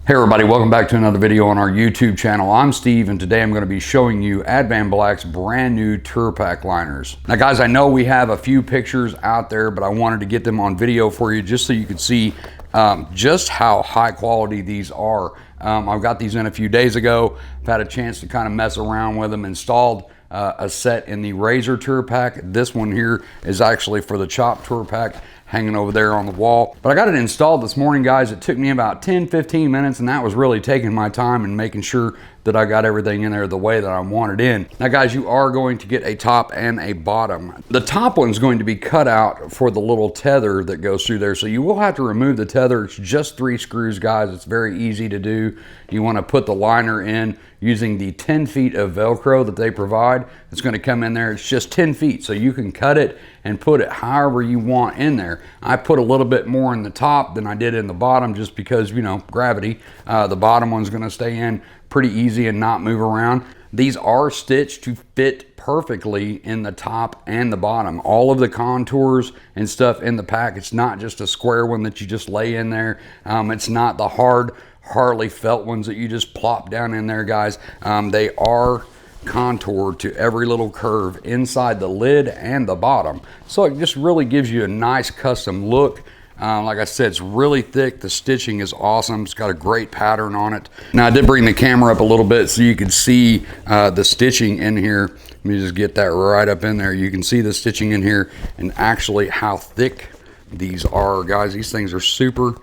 Hey everybody, welcome back to another video on our YouTube channel. I'm Steve and today I'm going to be showing you Advanblack's brand new tour pack liners. Now guys, I know we have a few pictures out there, but I wanted to get them on video for you just so you could see just how high quality these are. I've got these in a few days ago. I've had a chance to kind of mess around with them, installed a set in the Razor tour pack. This one here is actually for the Chop tour pack, hanging over there on the wall. But I got it installed this morning, guys. It took me about 10-15 minutes, and that was really taking my time and making sure that I got everything in there the way that I wanted in. Now guys, you are going to get a top and a bottom. The top one's going to be cut out for the little tether that goes through there, so you will have to remove the tether. It's just 3 screws, guys. It's very easy to do. You want to put the liner in using the 10 feet of Velcro that they provide. It's going to come in there. It's just 10 feet, so you can cut it and put it however you want in there. I put a little bit more in the top than I did in the bottom just because, you know, gravity. The bottom one's going to stay in pretty easy and not move around. These are stitched to fit perfectly in the top and the bottom. All of the contours and stuff in the pack. It's not just a square one that you just lay in there. It's not the hard Harley felt ones that you just plop down in there, guys. They are contoured to every little curve inside the lid and the bottom, so it just really gives you a nice custom look. Like I said, it's really thick. The stitching is awesome. It's got a great pattern on it. Now I did bring the camera up a little bit so you can see the stitching in here. Let me just get that right up in there. You can see the stitching in here and actually how thick these are, guys. These things are super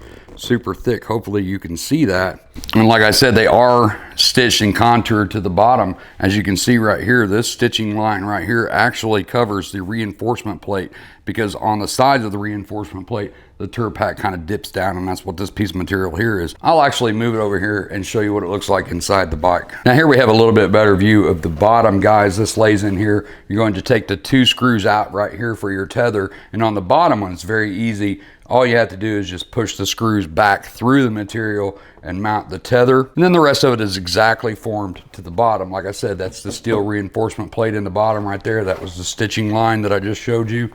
thick. Hopefully you can see that. And like I said, they are stitched and contoured to the bottom. As you can see right here, this stitching line right here actually covers the reinforcement plate, because on the sides of the reinforcement plate, the tour pack kind of dips down, and that's what this piece of material here is. I'll actually move it over here and show you what it looks like inside the bike. Now here we have a little bit better view of the bottom, guys. This lays in here. You're going to take the 2 screws out right here for your tether, and on the bottom one, it's very easy. All you have to do is just push the screws back through the material and mount the tether. And then the rest of it is exactly formed to the bottom. Like I said, that's the steel reinforcement plate in the bottom right there. That was the stitching line that I just showed you.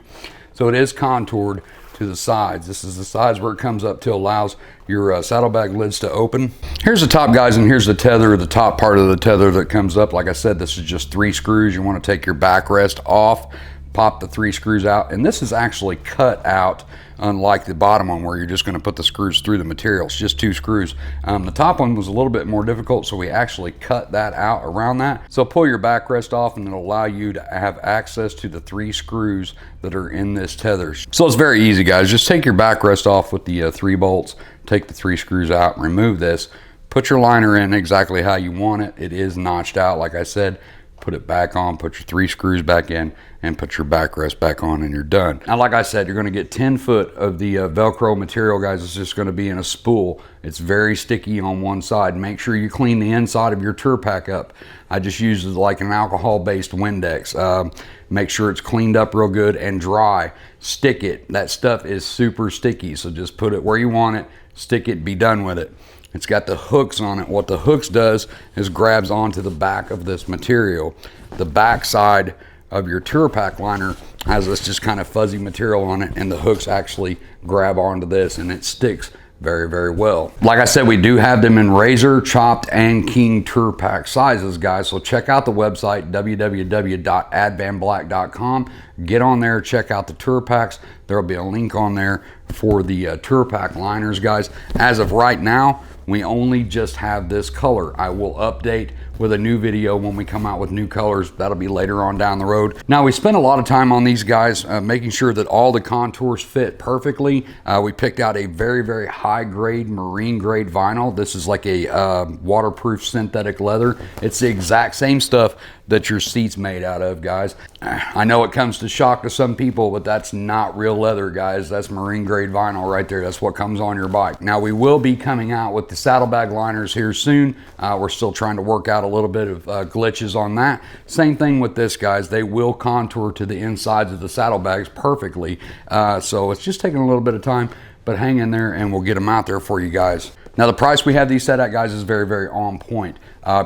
So it is contoured to the sides. This is the sides where it comes up to allows your saddlebag lids to open. Here's the top, guys, and here's the tether, the top part of the tether that comes up. Like I said, this is just 3 screws. You want to take your backrest off, pop the 3 screws out, and this is actually cut out, unlike the bottom one where you're just going to put the screws through the material. It's just 2 screws. The top one was a little bit more difficult, so we actually cut that out around that. So pull your backrest off and it'll allow you to have access to the 3 screws that are in this tether. So it's very easy, guys. Just take your backrest off with the 3 bolts, take the 3 screws out, remove this, put your liner in exactly how you want it. It is notched out, like I said. Put it back on, put your 3 screws back in, and put your backrest back on, and you're done. Now, like I said, you're going to get 10 foot of the Velcro material, guys. It's just going to be in a spool. It's very sticky on one side. Make sure you clean the inside of your tour pack up. I just use it like an alcohol-based Windex. Make sure it's cleaned up real good and dry. Stick it. That stuff is super sticky, so just put it where you want it, stick it, be done with it. It's got the hooks on it. What the hooks does is grabs onto the back of this material. The back side of your tour pack liner has this just kind of fuzzy material on it, and the hooks actually grab onto this, and it sticks very well. Like I said, we do have them in Razor, Chopped, and King tour pack sizes, guys. So check out the website, www.advanblack.com. Get on there, check out the tour packs. There'll be a link on there for the tour pack liners, guys. As of right now, we only just have this color. I will update with a new video when we come out with new colors. That'll be later on down the road. Now, we spent a lot of time on these guys, making sure that all the contours fit perfectly. We picked out a very high grade marine grade vinyl. This is like a waterproof synthetic leather. It's the exact same stuff that your seat's made out of, guys. I know it comes to shock to some people, but that's not real leather, guys. That's marine grade vinyl right there. That's what comes on your bike. Now, we will be coming out with the saddlebag liners here soon. We're still trying to work out a little bit of glitches on that. Same thing with this, guys. They will contour to the insides of the saddlebags perfectly. So it's just taking a little bit of time, but hang in there and we'll get them out there for you guys. Now, the price we have these set at, guys, is very on point.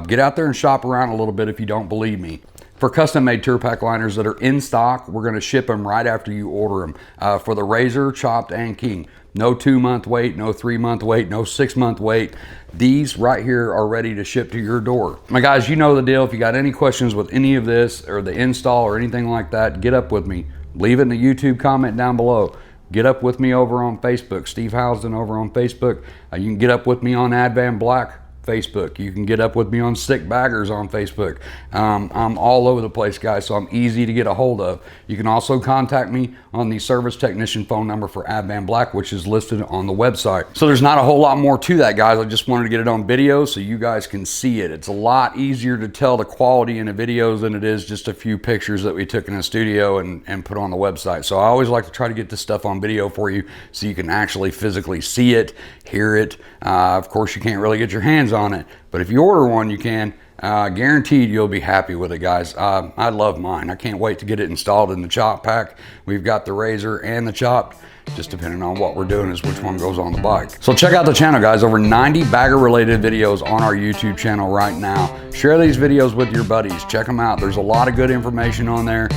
Get out there and shop around a little bit if you don't believe me. For custom made tour pack liners that are in stock, we're gonna ship them right after you order them. For the Razor, Chopped, and King. No 2-month wait, no 3-month wait, no 6-month wait. These right here are ready to ship to your door. My guys, you know the deal. If you got any questions with any of this or the install or anything like that, get up with me. Leave it in the YouTube comment down below. Get up with me over on Facebook, Steve Housden over on Facebook. You can get up with me on Advanblack Facebook. You can get up with me on Sick Baggers on Facebook. I'm all over the place, guys, so I'm easy to get a hold of. You can also contact me on the service technician phone number for Advanblack, which is listed on the website. So there's not a whole lot more to that, guys. I just wanted to get it on video so you guys can see it. It's a lot easier to tell the quality in the videos than it is just a few pictures that we took in the studio and put on the website. So I always like to try to get this stuff on video for you so you can actually physically see it, hear it. Of course, you can't really get your hands on it, but if you order one, you can. Guaranteed you'll be happy with it, guys. I love mine. I can't wait to get it installed in the chop pack. We've got the Razor and the Chopped, just depending on what we're doing is which one goes on the bike. So check out the channel, guys. Over 90 bagger related videos on our YouTube channel right now. Share these videos with your buddies. Check them out. There's a lot of good information on there.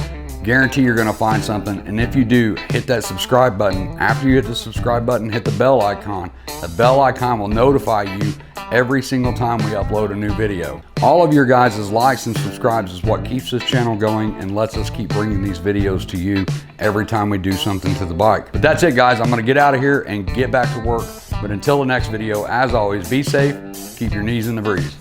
Guarantee you're gonna find something, and if you do, hit that subscribe button. After you hit the subscribe button, hit the bell icon. The bell icon will notify you every single time we upload a new video. All of your guys' likes and subscribes is what keeps this channel going and lets us keep bringing these videos to you every time we do something to the bike. But that's it, guys. I'm gonna get out of here and get back to work. But until the next video, as always, be safe, keep your knees in the breeze.